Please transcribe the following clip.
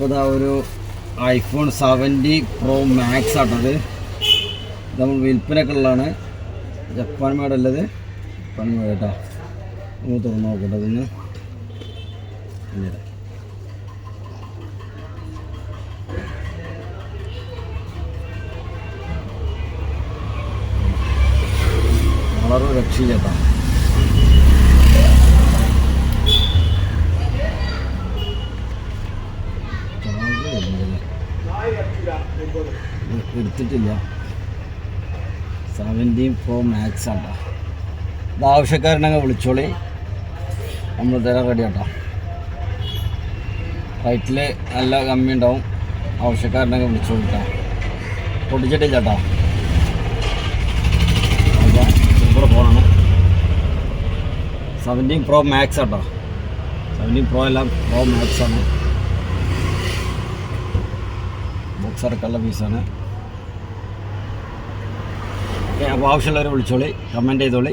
അപ്പോൾ ഇതാ ഒരു ഐഫോൺ 70 Pro Max ആണത്. നമ്മൾ വിൽപ്പനയൊക്കെ ഉള്ളതാണ്. ജപ്പാൻ മോഡല്ലത്, ജപ്പാൻ മോഡൽ കേട്ടോ. നമ്മൾ തുറന്ന് നോക്കട്ടെ അതിന്. വളരെ രക്ഷയില്ലേട്ടാ. എടുത്തിട്ടില്ല. 70 Pro Max ആട്ടോ. ഇത് ആവശ്യക്കാരനങ്ങ് വിളിച്ചോളി, നമ്മൾ തരാൻ റെഡി ആട്ടോ. റേറ്റിൽ നല്ല കമ്മി ഉണ്ടാവും. ആവശ്യക്കാരനങ്ങ് വിളിച്ചോളിട്ടോ. പൊട്ടിച്ചിട്ടില്ല കേട്ടോ. സൂപ്പർ ഫോണാണ്. 70 Pro Max ആട്ടോ. 70 Pro എല്ലാം Pro Max ആണ്. ബോക്സ് ഇറക്കാനുള്ള പീസാണ്. അപ്പോൾ ആവശ്യമുള്ളവരെ വിളിച്ചോളി, കമൻറ്റ് ചെയ്തോളി.